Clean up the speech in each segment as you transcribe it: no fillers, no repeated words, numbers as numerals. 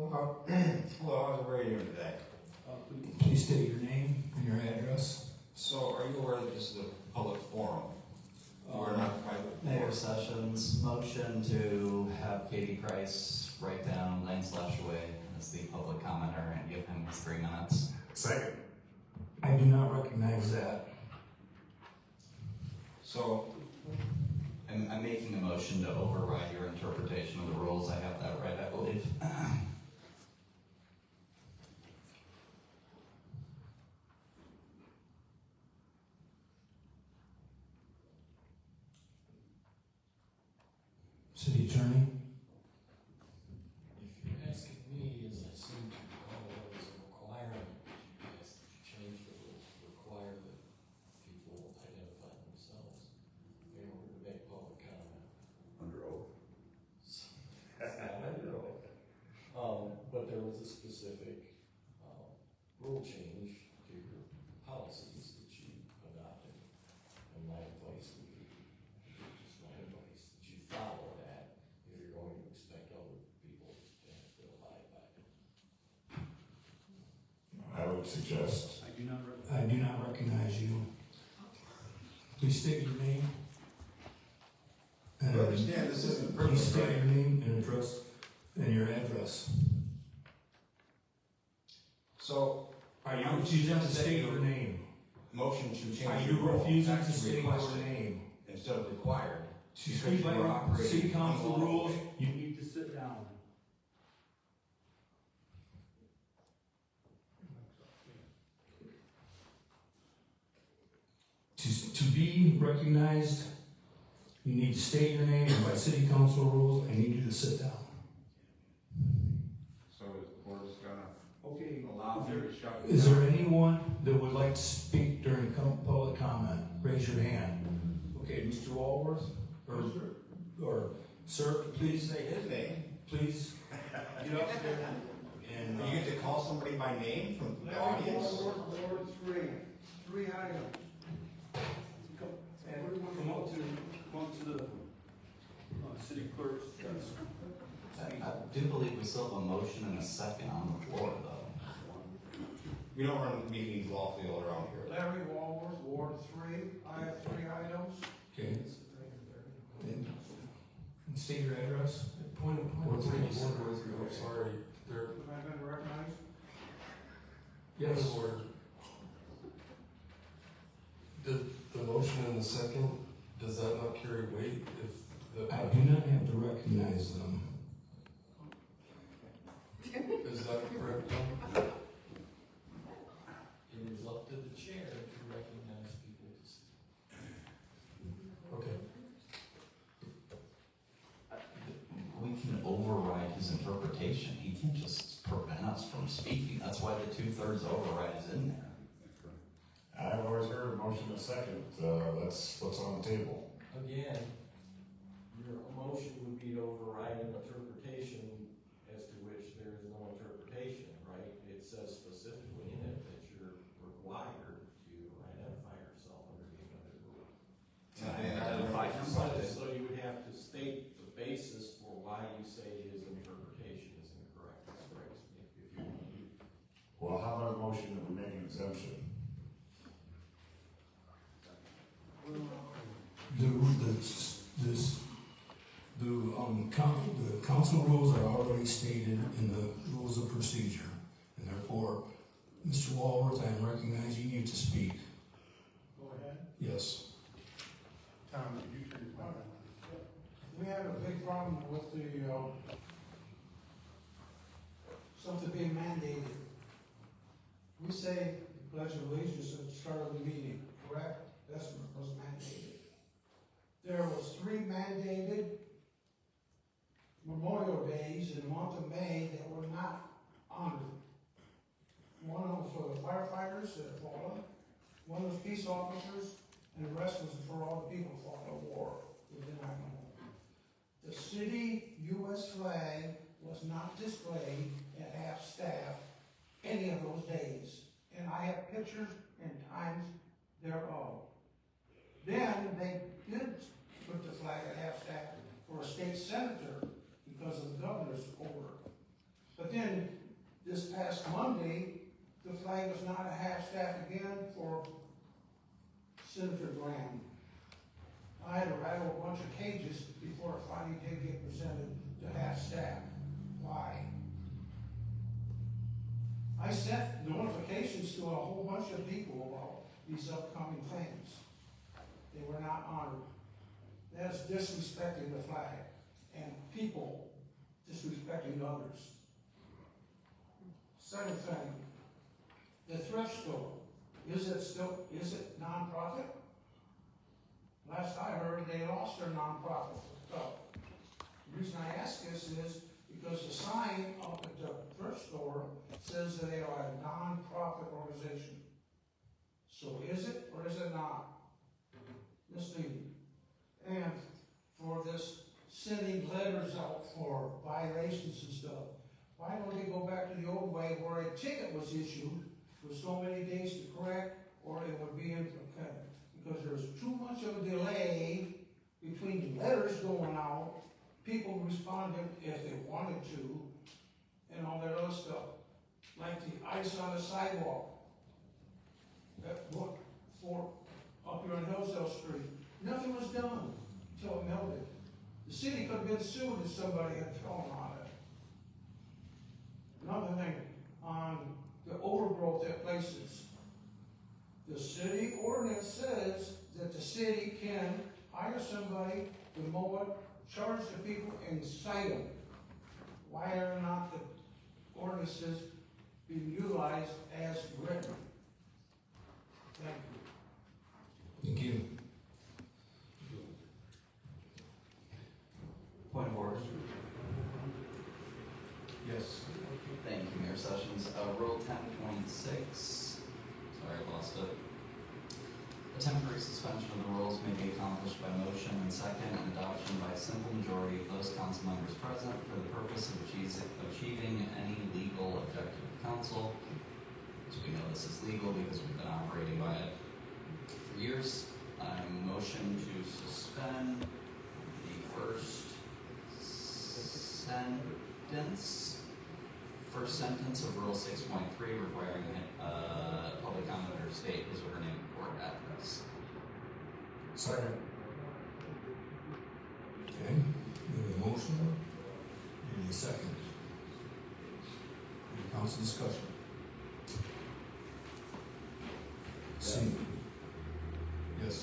Hello, how's everybody doing today? Please state your name and your address. So, are you aware that this is a public forum? We're not private. Mayor Sessions, motion to have Katie Price write down Lance Lashaway as the public commenter and give him 3 minutes. Second. I do not recognize that. So, I'm making a motion to override your interpretation of the rules. I have that right, I believe. City Attorney? If you're asking me, as I seem to recall, it was a requirement that you guys change the rules to require that people identify themselves in order to make public comment. Under oath. But there was a specific rule change to your policies that you adopted. And my advice would be, just my advice, that you follow that if you're going to expect other people to have to abide by it. I would suggest. I do not recognize you. Please state your name. you understand this isn't Please privilege, state right? your name and address and your address. So, are you I'm refusing to state your name. motion to change Are your you rule? refusing That's to state requested your name? instead of required. To Because speak you by are operating city council unlawfully. rules, you need to sit down. To be recognized, you need to state your name, and by city council rules, I need you to sit down. So, is the board just gonna Okay. allow you to shut Is there anyone that would like to speak during public comment? Raise your hand. Okay, Mr. Walworth, or sir, please, say his name? please get up there and, You get to call somebody by name from the audience? Ward 3 items. come up to the city clerk's desk. I do believe we still have a motion and a second on the floor, though. We don't run meetings lawfully all around here. Larry Walworth, Ward 3. I have 3 items. Okay. And state your address. Point of Ward three, order. sorry, there, Am I going to recognize? Yes. order. The motion and the second, does that not carry weight if I do not have to recognize them. is that correct? It is up to the chair to recognize people to speak. Okay. We can override his interpretation. He can just prevent us from speaking. That's why the 2/3 override is in there. I've always heard a motion and a second. That's what's on the table. Again, your motion would be to override an interpretation as to which there is no interpretation, right? It says specifically in it that you're required to identify yourself under the other rule. And identify yourself. So you would have to state the basis for why you say his interpretation is incorrect. That's correct, if you want to. Well, how about a motion that we make an exemption? The council rules are already stated in the rules of procedure, and therefore, Mr. Walworth, I am recognizing you to speak. Go ahead. Yes. Tom, you turn your mic on. We have a big problem with the, something being mandated. We say the Pledge of Allegiance at the start of the meeting, correct? That's what was mandated. There was 3 mandated Memorial Days in the month of May that were not honored. One was for the firefighters that had fallen, one was peace officers, and the rest was for all the people who fought in the war within our home. The city U.S. flag was not displayed at half-staff any of those days, and I have pictures and times thereof. Then they did put the flag at half-staff for a state senator because of the governor's order. But But then, this past Monday, the flag was not at half-staff again for Senator Graham. I had to rattle a bunch of cages before it finally did get presented to half-staff. Why? I sent notifications to a whole bunch of people about these upcoming things. They were not honored. That is disrespecting the flag and people disrespecting others. Second thing, the thrift store, is it nonprofit? Last I heard, they lost their nonprofit stuff. The reason I ask this is because the sign up at the thrift store says that they are a nonprofit organization. So is it or is it not? Misleading. And for this sending letters out for violations and stuff, why don't they go back to the old way where a ticket was issued for so many days to correct, or it would be in, okay, because there's too much of a delay between the letters going out, people responding if they wanted to, and all that other stuff. Like the ice on the sidewalk, for up here on Hillsdale Street. Nothing was done until it melted. The city could have been sued if somebody had thrown on it. Another thing, on the overgrowth at places. The city ordinance says that the city can hire somebody to mow it, charge the people, and cite them. Why are not the ordinances being utilized as written? Thank you. Thank you. Point of order. Yes. Thank you, Mayor Sessions. Rule 10.6. Sorry, I lost it. A temporary suspension of the rules may be accomplished by motion and second and adoption by a simple majority of those council members present for the purpose of achieving any legal objective of council. So we know this is legal because we've been operating by it for years. Motion to suspend the first sentence of Rule 6.3 requiring public comment or state his or her name and board address. Second. Okay, we have a motion, and a second. Any council discussion? See. Yes.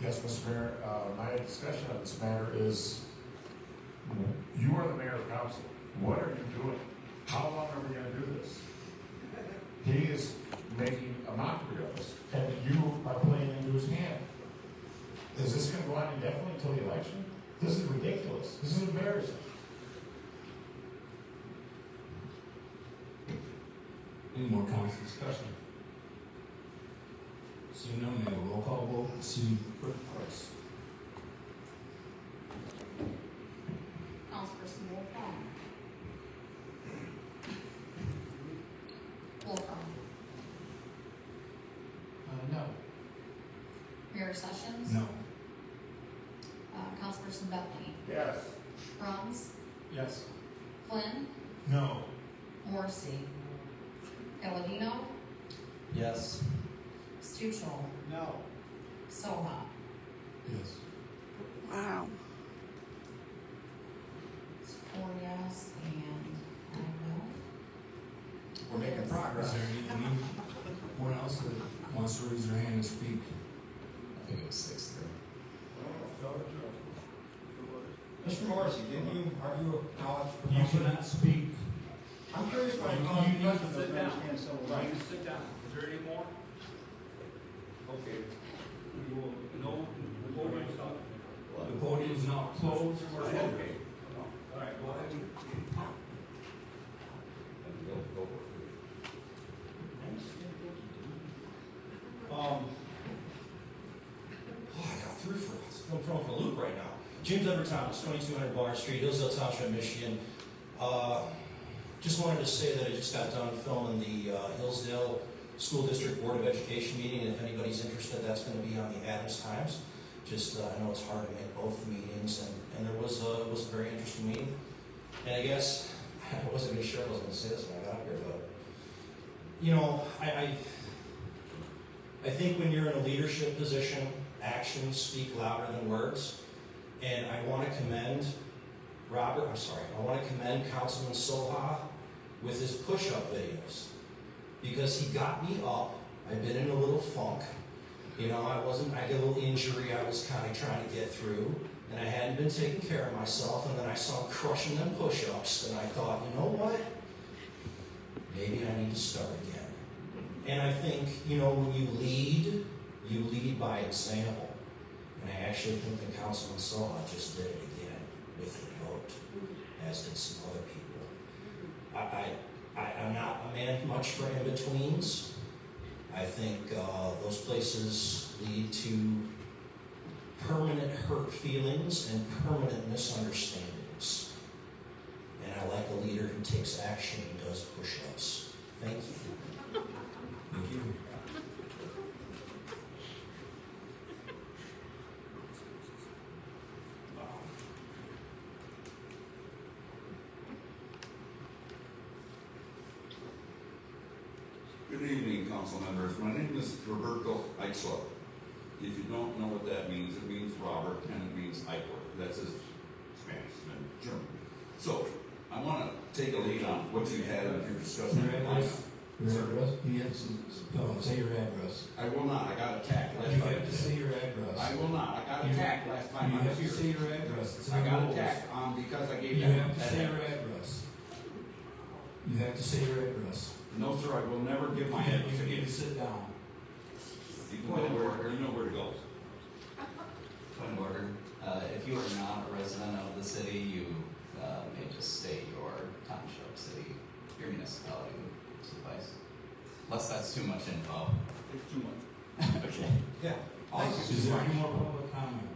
Yes, Mr. Mayor, my discussion on this matter is, you are the mayor of council. What are you doing? How long are we gonna do this? He is making a mockery of us, and you are playing into his hand. Is this gonna go on indefinitely until the election? This is ridiculous. This is embarrassing. Any more council discussion? Seeing none, may I have a roll call vote, see clerk Price. Councilperson Wolfram. Wolfram. No. Mayor Sessions. No. Councilperson Bentley. Yes. Bruns. Yes. Flynn. No. Morrissey. Palladino. Yes. Stuchel. No. Soha. Yes. Wow. It's 4 yes and 1 no. We're making Is progress. there anyone else that wants to raise their hand and speak? I think it was 6-3. Mr. Morrissey, didn't you argue a college You professor? cannot speak. I'm curious why you call You him need to professor. sit down. Right. You sit down. Is there any more? Okay. We will, no, the podium's up. The podium's now closed. Okay. All right, go ahead. I got through for us. I'm thrown for a loop right now. James Edward Thomas, 2200 Bar Street, Hillsdale Township, Michigan. Just wanted to say that I just got done filming the Hillsdale School District Board of Education meeting, and if anybody's interested, that's going to be on the Adams Times. Just, I know it's hard to make both meetings, and there was a very interesting meeting. And I guess, I wasn't even sure I was gonna say this when I got here, but, you know, I think when you're in a leadership position, actions speak louder than words. And I want to commend I want to commend Councilman Soha with his push-up videos, because he got me up. I've been in a little funk. You know, I had a little injury I was kind of trying to get through, and I hadn't been taking care of myself, and then I saw him crushing them push-ups, and I thought, you know what? Maybe I need to start again. And I think, you know, when you lead by example. And I actually think that Councilman Soha just did it again with the vote, as did some other people. I'm not a man much for in-betweens. I think those places lead to permanent hurt feelings and permanent misunderstandings. And I like a leader who takes action and does push-ups. Thank you. Thank you. Good evening, council members. My name is Roberto Eichler. If you don't know what that means, it means Robert and it means Eichler. That's his Spanish and German. So, I want to take a lead on what you had in your discussion. Your address? Yes. Say your address. I will not. I got attacked last You time. have to say your address. I will not. I got attacked last time You I have was to say here. your address. It's in I the got rules. attacked because I gave You that. have to say your address. You have to say your address. No, sir. I will never give my You address. need to sit down. You can go where you know where to go. Point of order. If you are not a resident of the city, you may just state your township, city, your municipality would suffice. Unless that's too much info. It's too much. Okay. Yeah. Is there any more public comment?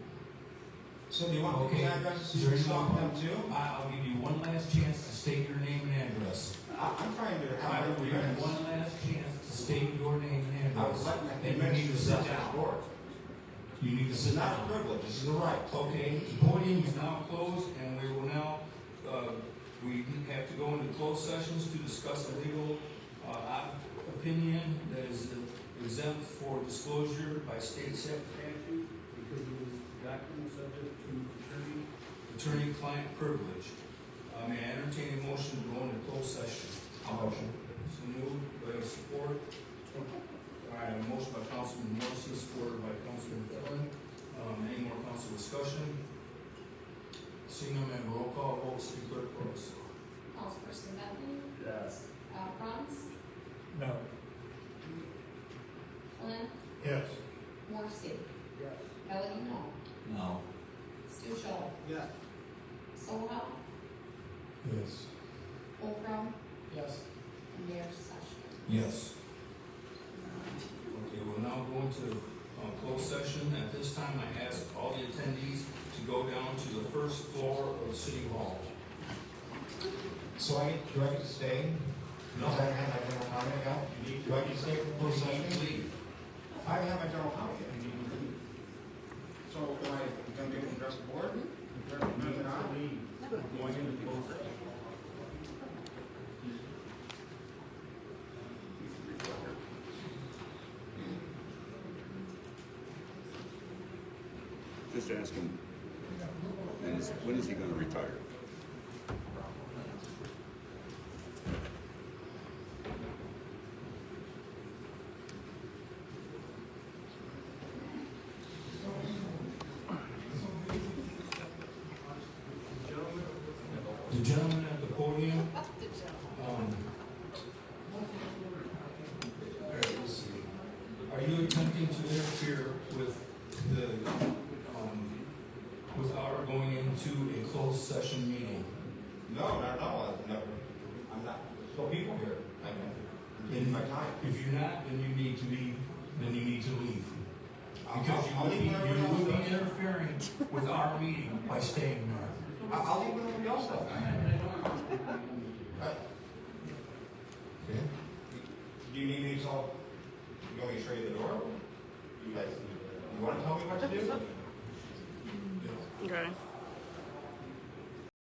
So do you want Okay. people's addresses Is there to any more stop them too? I'll give you one last chance to state your name and address. I'm trying to I have will give you one last chance to state your name and I would address. like my And you need to sit down. board. You need to This sit is not a down. privilege, this is a right. Okay, the podium is now closed, and we will now, we have to go into closed sessions to discuss a legal opinion that is exempt for disclosure by state statute because it is document subject to attorney-client privilege. May I entertain a motion to go into closed session? Motion. So moved, do I have support? All right, a motion by Councilman Morrison, supported by Councilman Dillon. Any more council discussion? Seeing none, may I have a roll call vote, city clerk, please. Councilperson Bentley? Yes. Franz? No. Flynn? Yes. Morrissey? Yes. Pellegino? No. Stu Schultz? Yes. Soha? Yes. Wolfram? Yes. And Mayor Session. Yes. Okay, we'll now go into closed session. At this time, I ask all the attendees to go down to the first floor of City Hall. So do I get to stay? No. Because I don't have my general comment yet? Do I get to stay for the closed session? Leave. I don't have my general comment yet. So am I going to address the board? Moving on? Going into closed session. Just ask him, when is he going to retire? The gentleman at the podium. Are you attempting to interfere with the, with our going into a closed session meeting? No, not at all. No, I'm not. There's no people here. In my time. If you're not, then you need to leave, Because I'll leave when everyone you else will be does. interfering with our meeting by staying there. I'll leave when everybody else does. Okay? Do you need me to tell, you want me to show you the door? You guys, you want to tell me what to do? Yeah. Okay.